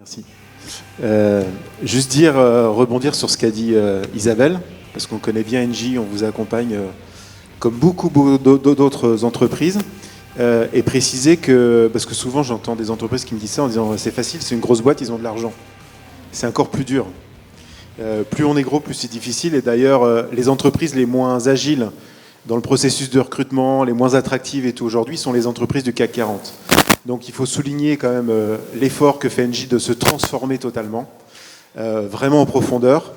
Merci. Juste dire, rebondir sur ce qu'a dit Isabelle, parce qu'on connaît bien Engie, on vous accompagne comme beaucoup d'autres entreprises, et préciser que, parce que souvent j'entends des entreprises qui me disent ça en disant c'est facile, c'est une grosse boîte, ils ont de l'argent. C'est encore plus dur. Plus on est gros, plus c'est difficile, et d'ailleurs les entreprises les moins agiles dans le processus de recrutement, les moins attractives et tout aujourd'hui, sont les entreprises du CAC 40. Donc il faut souligner quand même l'effort que fait Engie de se transformer totalement, vraiment en profondeur.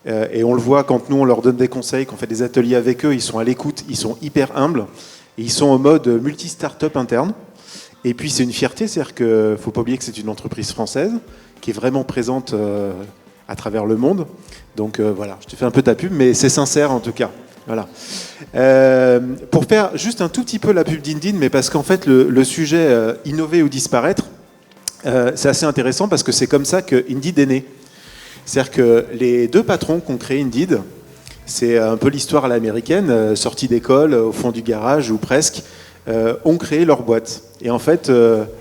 Et on le voit quand nous, on leur donne des conseils, qu'on fait des ateliers avec eux, ils sont à l'écoute, ils sont hyper humbles, et ils sont en mode multi-startup interne. Et puis c'est une fierté, c'est-à-dire qu'il ne faut pas oublier que c'est une entreprise française qui est vraiment présente à travers le monde. Donc voilà, je te fais un peu ta pub, mais c'est sincère en tout cas. Voilà. Pour faire juste un tout petit peu la pub d'Indeed, mais parce qu'en fait le sujet innover ou disparaître, c'est assez intéressant parce que c'est comme ça que Indeed est né. C'est-à-dire que les deux patrons qui ont créé Indeed, c'est un peu l'histoire à l'américaine, sortis d'école, au fond du garage ou presque, ont créé leur boîte. Et en fait,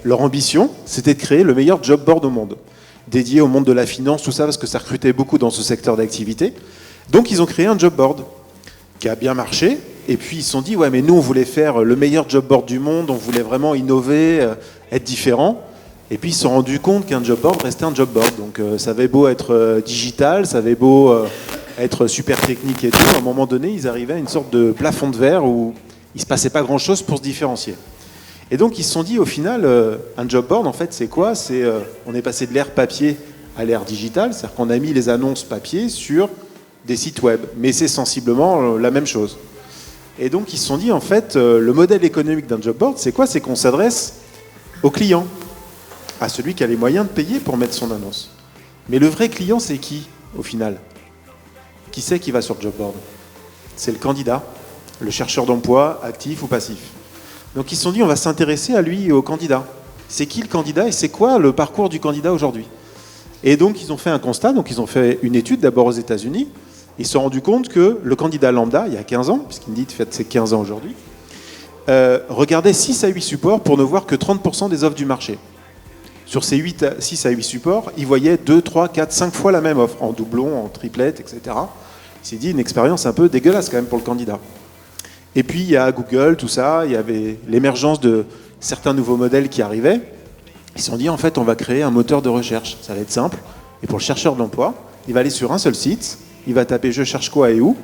leur ambition, c'était de créer le meilleur job board au monde, dédié au monde de la finance, tout ça, parce que ça recrutait beaucoup dans ce secteur d'activité. Donc ils ont créé un job board qui a bien marché, et puis ils se sont dit, ouais, mais nous, on voulait faire le meilleur job board du monde, on voulait vraiment innover, être différent. Et puis ils se sont rendus compte qu'un job board restait un job board. Donc ça avait beau être digital, ça avait beau être super technique et tout, à un moment donné, ils arrivaient à une sorte de plafond de verre où il ne se passait pas grand-chose pour se différencier. Et donc ils se sont dit, au final, un job board, en fait, c'est quoi ? On est passé de l'ère papier à l'ère digitale, c'est-à-dire qu'on a mis les annonces papier sur des sites web, mais c'est sensiblement la même chose. Et donc ils se sont dit, en fait, le modèle économique d'un job board, c'est quoi ? C'est qu'on s'adresse au client, à celui qui a les moyens de payer pour mettre son annonce. Mais le vrai client, c'est qui, au final ? Qui c'est qui va sur le job board ? C'est le candidat, le chercheur d'emploi, actif ou passif. Donc ils se sont dit, on va s'intéresser à lui et au candidat. C'est qui le candidat et c'est quoi le parcours du candidat aujourd'hui ? Et donc ils ont fait un constat, donc ils ont fait une étude d'abord aux États-Unis. Ils se sont rendus compte que le candidat lambda, il y a 15 ans, puisqu'Indeed fête ses 15 ans aujourd'hui, regardait 6 à 8 supports pour ne voir que 30% des offres du marché. Sur ces 6 à 8 supports, il voyait 2, 3, 4, 5 fois la même offre, en doublon, en triplette, etc. Il s'est dit une expérience un peu dégueulasse quand même pour le candidat. Et puis il y a Google, tout ça, il y avait l'émergence de certains nouveaux modèles qui arrivaient. Ils se sont dit en fait on va créer un moteur de recherche, ça va être simple. Et pour le chercheur d'emploi, il va aller sur un seul site, il va taper je cherche quoi et où,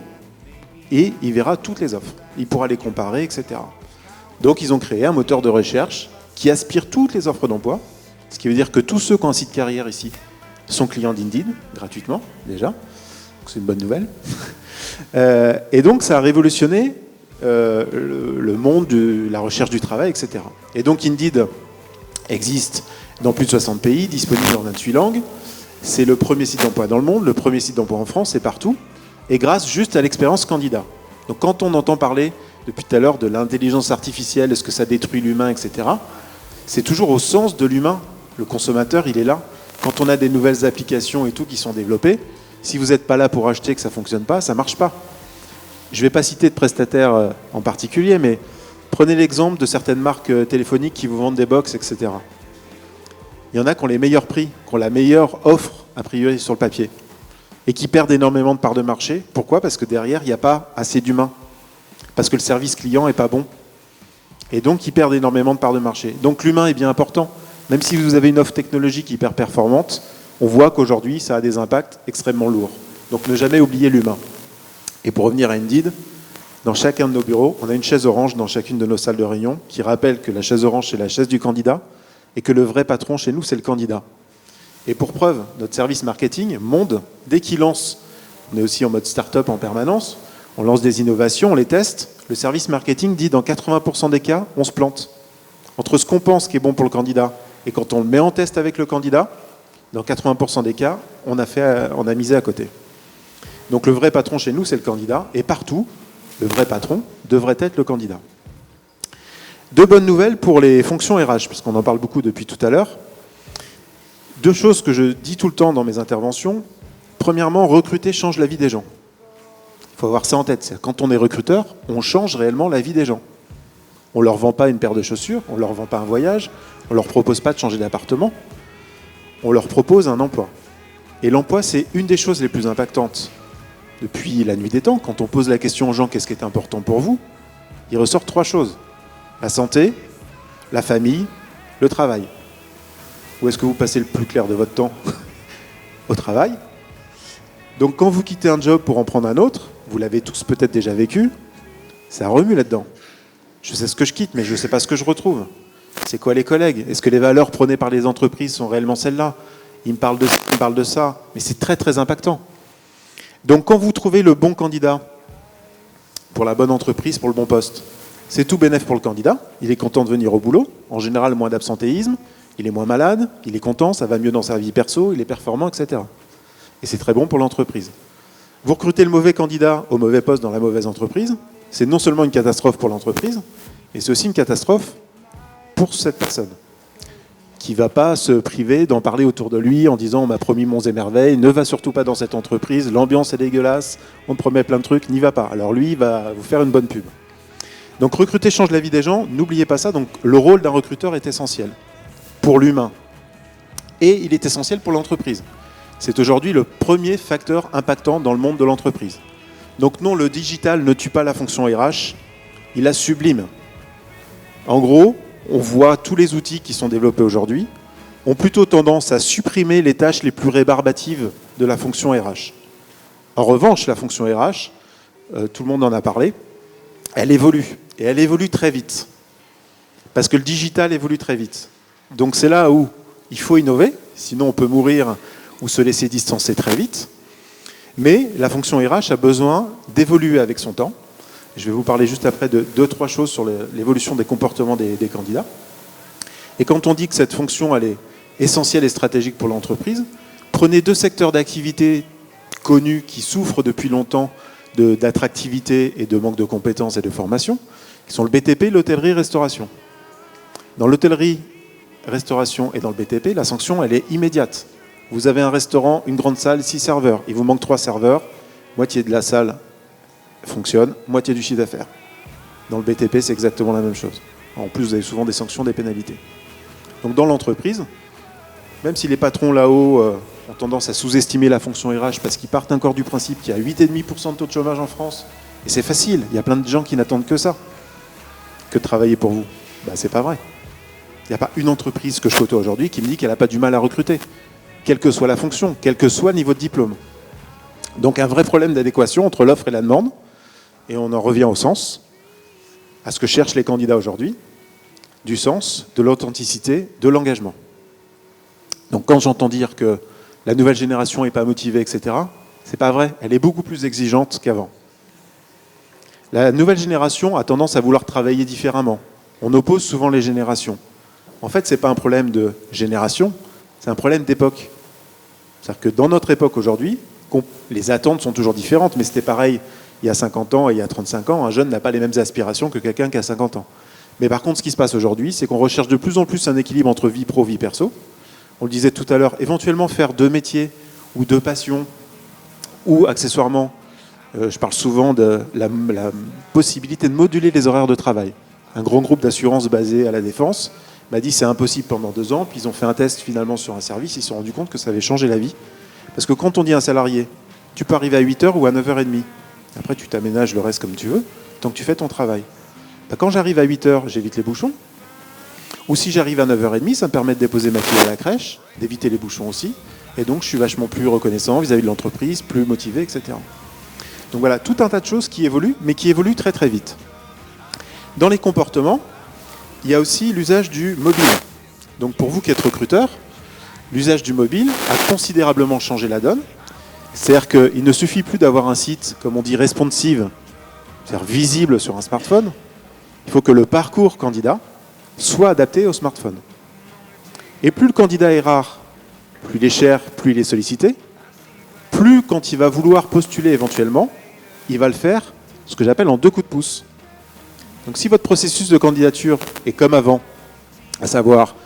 et il verra toutes les offres. Il pourra les comparer, etc. Donc ils ont créé un moteur de recherche qui aspire toutes les offres d'emploi. Ce qui veut dire que tous ceux qui ont un site carrière ici sont clients d'Indeed, gratuitement, déjà. Donc c'est une bonne nouvelle. Et donc ça a révolutionné le monde de la recherche du travail, etc. Et donc Indeed existe dans plus de 60 pays, disponible en 28 langues. C'est le premier site d'emploi dans le monde, le premier site d'emploi en France et partout. Et grâce juste à l'expérience candidat. Donc quand on entend parler depuis tout à l'heure de l'intelligence artificielle, est-ce que ça détruit l'humain, etc., c'est toujours au sens de l'humain. Le consommateur, il est là. Quand on a des nouvelles applications et tout qui sont développées, si vous n'êtes pas là pour acheter, que ça ne fonctionne pas, ça ne marche pas. Je ne vais pas citer de prestataires en particulier, mais prenez l'exemple de certaines marques téléphoniques qui vous vendent des box, etc. Il y en a qui ont les meilleurs prix, qui ont la meilleure offre, a priori, sur le papier, et qui perdent énormément de parts de marché. Pourquoi ? Parce que derrière, il n'y a pas assez d'humains. Parce que le service client n'est pas bon. Et donc, ils perdent énormément de parts de marché. Donc, l'humain est bien important. Même si vous avez une offre technologique hyper performante, on voit qu'aujourd'hui, ça a des impacts extrêmement lourds. Donc ne jamais oublier l'humain. Et pour revenir à Indeed, dans chacun de nos bureaux, on a une chaise orange dans chacune de nos salles de réunion qui rappelle que la chaise orange, c'est la chaise du candidat et que le vrai patron chez nous, c'est le candidat. Et pour preuve, notre service marketing, Monde, dès qu'il lance, on est aussi en mode start-up en permanence, on lance des innovations, on les teste, le service marketing dit dans 80% des cas, on se plante. Entre ce qu'on pense qui est bon pour le candidat et quand on le met en test avec le candidat, dans 80% des cas, on a misé à côté. Donc le vrai patron chez nous, c'est le candidat. Et partout, le vrai patron devrait être le candidat. Deux bonnes nouvelles pour les fonctions RH, parce qu'on en parle beaucoup depuis tout à l'heure. Deux choses que je dis tout le temps dans mes interventions. Premièrement, recruter change la vie des gens. Il faut avoir ça en tête. Quand on est recruteur, on change réellement la vie des gens. On ne leur vend pas une paire de chaussures, on ne leur vend pas un voyage, on ne leur propose pas de changer d'appartement. on leur propose un emploi. Et l'emploi, c'est une des choses les plus impactantes. Depuis la nuit des temps, quand on pose la question aux gens « Qu'est-ce qui est important pour vous ?», il ressort 3 choses. La santé, la famille, le travail. Où est-ce que vous passez le plus clair de votre temps? Au travail. Donc quand vous quittez un job pour en prendre un autre, vous l'avez tous peut-être déjà vécu, ça remue là-dedans. Je sais ce que je quitte, mais je ne sais pas ce que je retrouve. C'est quoi les collègues? Est-ce que les valeurs prônées par les entreprises sont réellement celles-là? Ils me parlent de ça, ils me parlent de ça. Mais c'est très très impactant. Donc quand vous trouvez le bon candidat pour la bonne entreprise, pour le bon poste, c'est tout bénef pour le candidat. Il est content de venir au boulot. En général, moins d'absentéisme. Il est moins malade. Il est content. Ça va mieux dans sa vie perso. Il est performant, etc. Et c'est très bon pour l'entreprise. Vous recrutez le mauvais candidat au mauvais poste dans la mauvaise entreprise. C'est non seulement une catastrophe pour l'entreprise, mais c'est aussi une catastrophe pour cette personne qui ne va pas se priver d'en parler autour de lui en disant « on m'a promis monts et merveilles, ne va surtout pas dans cette entreprise, l'ambiance est dégueulasse, on me promet plein de trucs, n'y va pas ». Alors lui, il va vous faire une bonne pub. Donc recruter change la vie des gens, n'oubliez pas ça. Donc le rôle d'un recruteur est essentiel pour l'humain. Et il est essentiel pour l'entreprise. C'est aujourd'hui le premier facteur impactant dans le monde de l'entreprise. Donc non, le digital ne tue pas la fonction RH, il la sublime. En gros, on voit tous les outils qui sont développés aujourd'hui ont plutôt tendance à supprimer les tâches les plus rébarbatives de la fonction RH. En revanche, la fonction RH, tout le monde en a parlé, elle évolue. Et elle évolue très vite. Parce que le digital évolue très vite. Donc c'est là où il faut innover, sinon on peut mourir ou se laisser distancer très vite. Mais la fonction RH a besoin d'évoluer avec son temps. Je vais vous parler juste après de 2-3 choses sur l'évolution des comportements des candidats. Et quand on dit que cette fonction elle est essentielle et stratégique pour l'entreprise, prenez 2 secteurs d'activité connus qui souffrent depuis longtemps d'attractivité et de manque de compétences et de formation, qui sont le BTP, l'hôtellerie-restauration. Dans l'hôtellerie-restauration et dans le BTP, la sanction elle est immédiate. Vous avez un restaurant, une grande salle, 6 serveurs. Il vous manque 3 serveurs, moitié de la salle fonctionne, moitié du chiffre d'affaires. Dans le BTP, c'est exactement la même chose. En plus, vous avez souvent des sanctions, des pénalités. Donc dans l'entreprise, même si les patrons là-haut ont tendance à sous-estimer la fonction RH parce qu'ils partent encore du principe qu'il y a 8,5% de taux de chômage en France, et c'est facile, il y a plein de gens qui n'attendent que ça, que de travailler pour vous. Ben, c'est pas vrai. Il n'y a pas une entreprise que je côtoie aujourd'hui qui me dit qu'elle n'a pas du mal à recruter, quelle que soit la fonction, quel que soit le niveau de diplôme. Donc un vrai problème d'adéquation entre l'offre et la demande, et on en revient au sens, à ce que cherchent les candidats aujourd'hui, du sens, de l'authenticité, de l'engagement. Donc quand j'entends dire que la nouvelle génération n'est pas motivée, etc., c'est pas vrai, elle est beaucoup plus exigeante qu'avant. La nouvelle génération a tendance à vouloir travailler différemment. On oppose souvent les générations. En fait, ce n'est pas un problème de génération, c'est un problème d'époque. C'est-à-dire que dans notre époque aujourd'hui, les attentes sont toujours différentes, mais c'était pareil il y a 50 ans et il y a 35 ans. Un jeune n'a pas les mêmes aspirations que quelqu'un qui a 50 ans. Mais par contre, ce qui se passe aujourd'hui, c'est qu'on recherche de plus en plus un équilibre entre vie pro, vie perso. On le disait tout à l'heure, éventuellement faire 2 métiers ou 2 passions, ou accessoirement, je parle souvent de la possibilité de moduler les horaires de travail. Un grand groupe d'assurance basé à la Défense m'a dit c'est impossible pendant 2 ans, puis ils ont fait un test finalement sur un service, ils se sont rendus compte que ça avait changé la vie. Parce que quand on dit à un salarié, tu peux arriver à 8h ou à 9h30, après tu t'aménages le reste comme tu veux, tant que tu fais ton travail. Ben, quand j'arrive à 8h, j'évite les bouchons. Ou si j'arrive à 9h30, ça me permet de déposer ma fille à la crèche, d'éviter les bouchons aussi, et donc je suis vachement plus reconnaissant vis-à-vis de l'entreprise, plus motivé, etc. Donc voilà, tout un tas de choses qui évoluent, mais qui évoluent très très vite. Dans les comportements, il y a aussi l'usage du mobile. Donc pour vous qui êtes recruteur, l'usage du mobile a considérablement changé la donne. C'est-à-dire qu'il ne suffit plus d'avoir un site, comme on dit, responsive, c'est-à-dire visible sur un smartphone. Il faut que le parcours candidat soit adapté au smartphone. Et plus le candidat est rare, plus il est cher, plus il est sollicité, plus quand il va vouloir postuler éventuellement, il va le faire, ce que j'appelle en 2 coups de pouce. Donc si votre processus de candidature est comme avant, à savoir,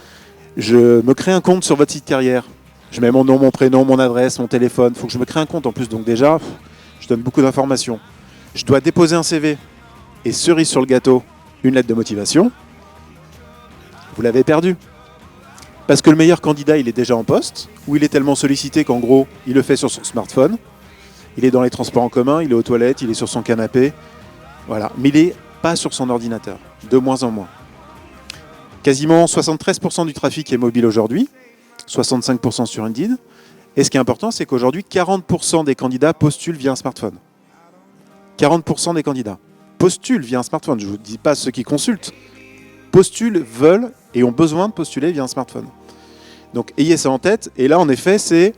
je me crée un compte sur votre site carrière, je mets mon nom, mon prénom, mon adresse, mon téléphone, il faut que je me crée un compte en plus, donc déjà, je donne beaucoup d'informations. Je dois déposer un CV, et cerise sur le gâteau, une lettre de motivation, vous l'avez perdu. Parce que le meilleur candidat, il est déjà en poste, ou il est tellement sollicité qu'en gros, il le fait sur son smartphone. Il est dans les transports en commun, il est aux toilettes, il est sur son canapé. Voilà. Mais il n'est pas sur son ordinateur, de moins en moins. Quasiment 73% du trafic est mobile aujourd'hui, 65% sur Indeed. Et ce qui est important, c'est qu'aujourd'hui, 40% des candidats postulent via un smartphone. 40% des candidats postulent via un smartphone. Je ne vous dis pas ceux qui consultent. Postulent, veulent et ont besoin de postuler via un smartphone. Donc ayez ça en tête. Et là, en effet, c'est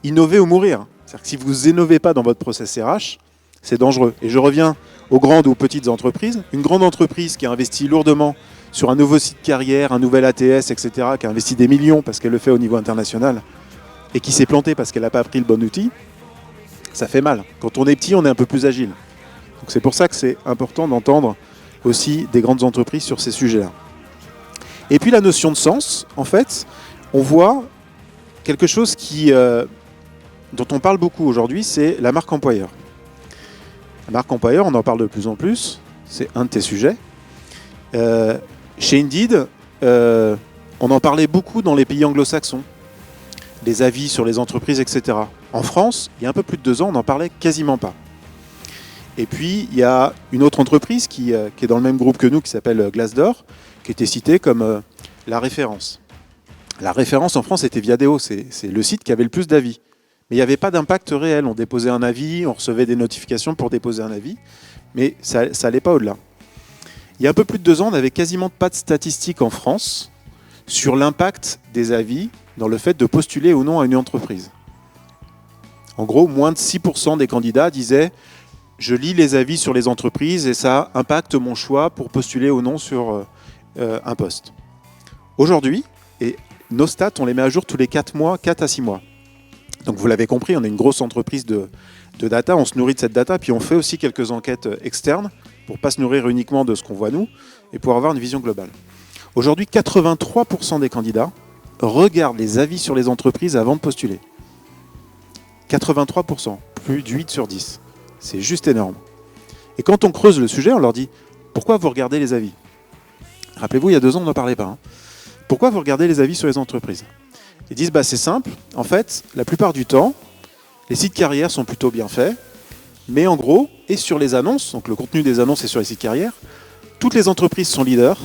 innover ou mourir. C'est-à-dire que si vous innovez pas dans votre process RH, c'est dangereux. Et je reviens aux grandes ou aux petites entreprises. Une grande entreprise qui a investi lourdement sur un nouveau site carrière, un nouvel ATS, etc., qui a investi des millions parce qu'elle le fait au niveau international et qui s'est plantée parce qu'elle n'a pas pris le bon outil, ça fait mal. Quand on est petit, on est un peu plus agile. Donc c'est pour ça que c'est important d'entendre aussi des grandes entreprises sur ces sujets-là. Et puis la notion de sens, en fait, on voit quelque chose dont on parle beaucoup aujourd'hui, c'est la marque employeur. La marque employeur, on en parle de plus en plus, c'est un de tes sujets. Chez Indeed, on en parlait beaucoup dans les pays anglo-saxons, les avis sur les entreprises, etc. En France, il y a un peu plus de 2 ans, on n'en parlait quasiment pas. Et puis, il y a une autre entreprise qui est dans le même groupe que nous, qui s'appelle Glassdoor, qui était citée comme la référence. La référence en France était Viadeo, c'est le site qui avait le plus d'avis. Mais il n'y avait pas d'impact réel. On déposait un avis, on recevait des notifications pour déposer un avis, mais ça n'allait pas au-delà. Il y a un peu plus de 2 ans, on n'avait quasiment pas de statistiques en France sur l'impact des avis dans le fait de postuler ou non à une entreprise. En gros, moins de 6% des candidats disaient « je lis les avis sur les entreprises et ça impacte mon choix pour postuler ou non sur un poste ». Aujourd'hui, et nos stats, on les met à jour tous les 4 mois, 4 à 6 mois. Donc vous l'avez compris, on est une grosse entreprise de data, on se nourrit de cette data, puis on fait aussi quelques enquêtes externes pour ne pas se nourrir uniquement de ce qu'on voit nous et pour avoir une vision globale. Aujourd'hui, 83% des candidats regardent les avis sur les entreprises avant de postuler. 83%, plus de 8 sur 10. C'est juste énorme. Et quand on creuse le sujet, on leur dit « Pourquoi vous regardez les avis ?» Rappelez-vous, il y a 2 ans, on n'en parlait pas. Pourquoi vous regardez les avis sur les entreprises ? Ils disent c'est simple. En fait, la plupart du temps, les sites carrières sont plutôt bien faits. Mais en gros, et sur les annonces, donc le contenu des annonces est sur les sites carrières, toutes les entreprises sont leaders.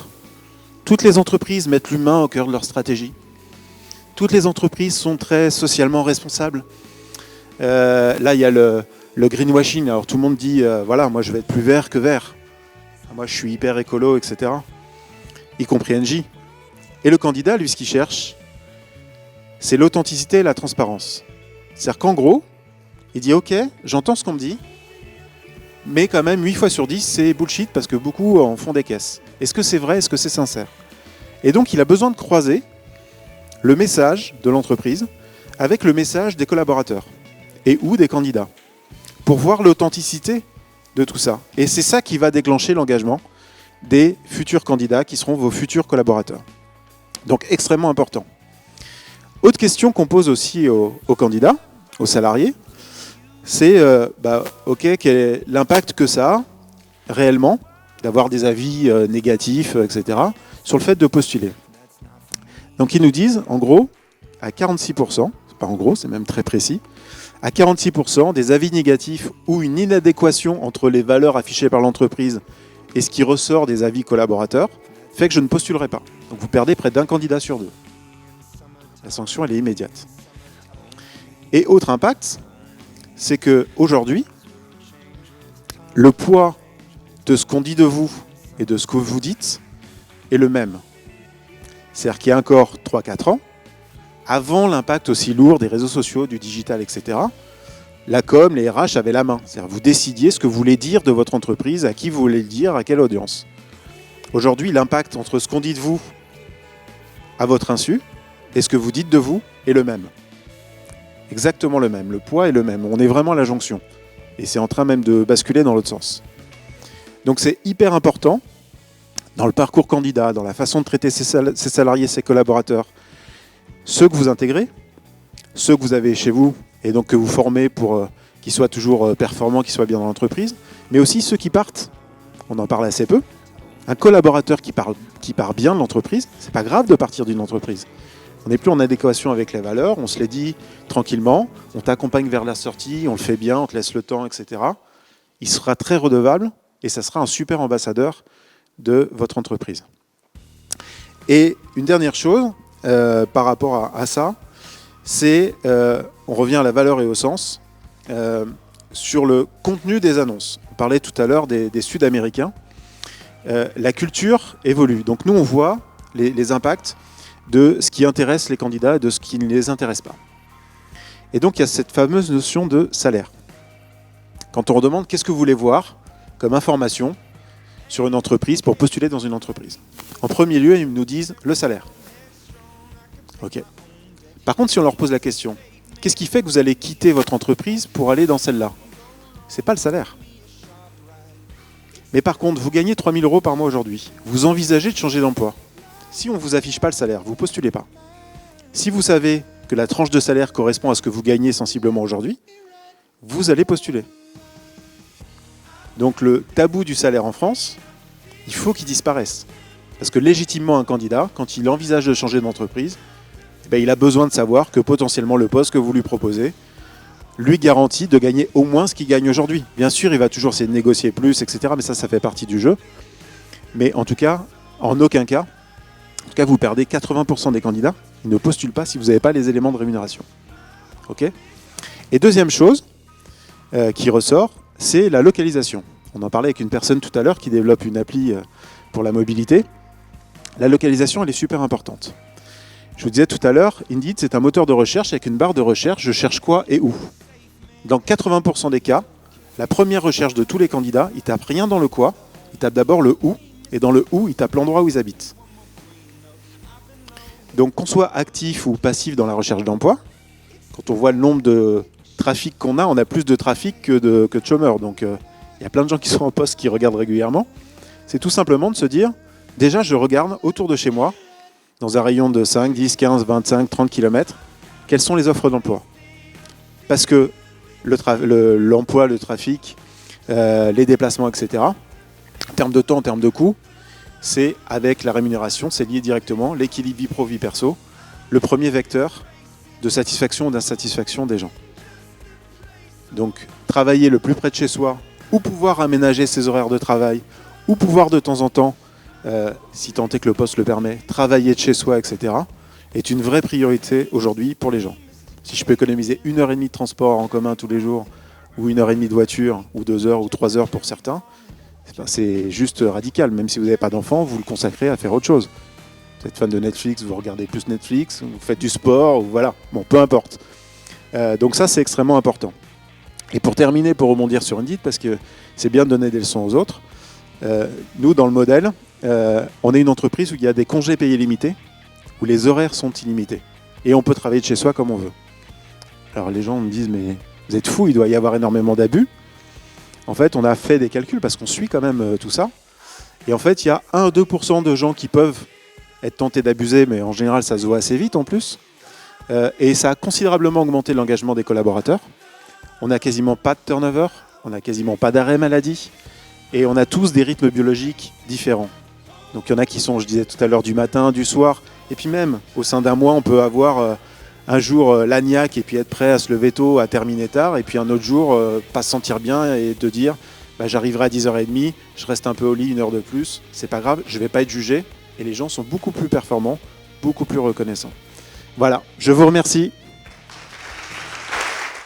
Toutes les entreprises mettent l'humain au cœur de leur stratégie. Toutes les entreprises sont très socialement responsables. Là, il y a le greenwashing. Alors tout le monde dit voilà, moi je vais être plus vert que vert. Moi je suis hyper écolo, etc. Y compris Engie. Et le candidat, lui, ce qu'il cherche, c'est l'authenticité et la transparence. C'est-à-dire qu'en gros, il dit ok, j'entends ce qu'on me dit, mais quand même 8 fois sur 10, c'est bullshit parce que beaucoup en font des caisses. Est-ce que c'est vrai? Est-ce que c'est sincère? Et donc, il a besoin de croiser le message de l'entreprise avec le message des collaborateurs et ou des candidats pour voir l'authenticité de tout ça. Et c'est ça qui va déclencher l'engagement des futurs candidats qui seront vos futurs collaborateurs. Donc, extrêmement important. Autre question qu'on pose aussi aux candidats, aux salariés, c'est ok, quel est l'impact que ça a réellement d'avoir des avis négatifs, etc., sur le fait de postuler. Donc ils nous disent, en gros, à 46%, c'est pas en gros, c'est même très précis, à 46% des avis négatifs ou une inadéquation entre les valeurs affichées par l'entreprise et ce qui ressort des avis collaborateurs fait que je ne postulerai pas. Donc vous perdez près d'un candidat sur 2. La sanction, elle est immédiate. Et autre impact, c'est qu'aujourd'hui, le poids de ce qu'on dit de vous et de ce que vous dites est le même. C'est-à-dire qu'il y a encore 3-4 ans, avant l'impact aussi lourd des réseaux sociaux, du digital, etc., la com, les RH avaient la main. C'est-à-dire que vous décidiez ce que vous voulez dire de votre entreprise, à qui vous voulez le dire, à quelle audience. Aujourd'hui, l'impact entre ce qu'on dit de vous à votre insu et ce que vous dites de vous est le même. Exactement le même. Le poids est le même. On est vraiment à la jonction. Et c'est en train même de basculer dans l'autre sens. Donc c'est hyper important dans le parcours candidat, dans la façon de traiter ses salariés, ses collaborateurs, ceux que vous intégrez, ceux que vous avez chez vous et donc que vous formez pour qu'ils soient toujours performants, qu'ils soient bien dans l'entreprise, mais aussi ceux qui partent. On en parle assez peu. Un collaborateur qui part bien de l'entreprise, c'est pas grave de partir d'une entreprise. On n'est plus en adéquation avec les valeurs, on se les dit tranquillement, on t'accompagne vers la sortie, on le fait bien, on te laisse le temps, etc. Il sera très redevable et ça sera un super ambassadeur de votre entreprise. Et une dernière chose par rapport à ça, c'est, on revient à la valeur et au sens, sur le contenu des annonces. On parlait tout à l'heure des Sud-Américains. La culture évolue. Donc nous, on voit les impacts de ce qui intéresse les candidats et de ce qui ne les intéresse pas. Et donc, il y a cette fameuse notion de salaire. Quand on demande qu'est-ce que vous voulez voir comme information sur une entreprise pour postuler dans une entreprise. En premier lieu, ils nous disent le salaire. Ok. Par contre, si on leur pose la question, qu'est-ce qui fait que vous allez quitter votre entreprise pour aller dans celle-là? C'est pas le salaire. Mais par contre, vous gagnez 3 000 € par mois aujourd'hui. Vous envisagez de changer d'emploi. Si on ne vous affiche pas le salaire, vous ne postulez pas. Si vous savez que la tranche de salaire correspond à ce que vous gagnez sensiblement aujourd'hui, vous allez postuler. Donc le tabou du salaire en France, il faut qu'il disparaisse. Parce que légitimement, un candidat, quand il envisage de changer d'entreprise, il a besoin de savoir que potentiellement le poste que vous lui proposez lui garantit de gagner au moins ce qu'il gagne aujourd'hui. Bien sûr, il va toujours essayer de négocier plus, etc. Mais ça fait partie du jeu. Mais en tout cas, en aucun cas, vous perdez 80% des candidats. Ils ne postulent pas si vous n'avez pas les éléments de rémunération. Okay ? Et deuxième chose qui ressort, c'est la localisation. On en parlait avec une personne tout à l'heure qui développe une appli pour la mobilité. La localisation, elle est super importante. Je vous disais tout à l'heure, Indeed, c'est un moteur de recherche avec une barre de recherche. Je cherche quoi et où. Dans 80% des cas, la première recherche de tous les candidats, ils tapent rien dans le quoi, ils tapent d'abord le où, et dans le où, ils tapent l'endroit où ils habitent. Donc qu'on soit actif ou passif dans la recherche d'emploi, quand on voit le nombre de trafic qu'on a, on a plus de trafic que de chômeurs. Donc il y a plein de gens qui sont en poste qui regardent régulièrement. C'est tout simplement de se dire, déjà je regarde autour de chez moi, dans un rayon de 5, 10, 15, 25, 30 km, quelles sont les offres d'emploi. Parce que l'emploi, le trafic, les déplacements, etc., en termes de temps, en termes de coûts, c'est avec la rémunération, c'est lié directement, l'équilibre vie pro, vie perso, le premier vecteur de satisfaction ou d'insatisfaction des gens. Donc, travailler le plus près de chez soi, ou pouvoir aménager ses horaires de travail, ou pouvoir de temps en temps, si tant est que le poste le permet, travailler de chez soi, etc., est une vraie priorité aujourd'hui pour les gens. Si je peux économiser 1h30 de transport en commun tous les jours, ou 1h30 de voiture, ou 2 heures, ou 3 heures pour certains, c'est juste radical. Même si vous n'avez pas d'enfant, vous le consacrez à faire autre chose. Vous êtes fan de Netflix, vous regardez plus Netflix, vous faites du sport, ou voilà, bon, peu importe. Donc ça, c'est extrêmement important. Et pour terminer, pour rebondir sur Indeed, parce que c'est bien de donner des leçons aux autres, nous, dans le modèle, on est une entreprise où il y a des congés payés limités, où les horaires sont illimités. Et on peut travailler de chez soi comme on veut. Alors les gens me disent, mais vous êtes fous, il doit y avoir énormément d'abus. En fait, on a fait des calculs parce qu'on suit quand même tout ça. Et en fait, il y a 1-2% de gens qui peuvent être tentés d'abuser, mais en général, ça se voit assez vite en plus. Et ça a considérablement augmenté l'engagement des collaborateurs. On n'a quasiment pas de turnover, on n'a quasiment pas d'arrêt maladie. Et on a tous des rythmes biologiques différents. Donc il y en a qui sont, je disais tout à l'heure, du matin, du soir. Et puis même, au sein d'un mois, on peut avoir un jour l'agnac et puis être prêt à se lever tôt, à terminer tard. Et puis un autre jour, pas se sentir bien et te dire j'arriverai à 10h30, je reste un peu au lit 1 heure de plus. C'est pas grave, je ne vais pas être jugé. Et les gens sont beaucoup plus performants, beaucoup plus reconnaissants. Voilà, je vous remercie.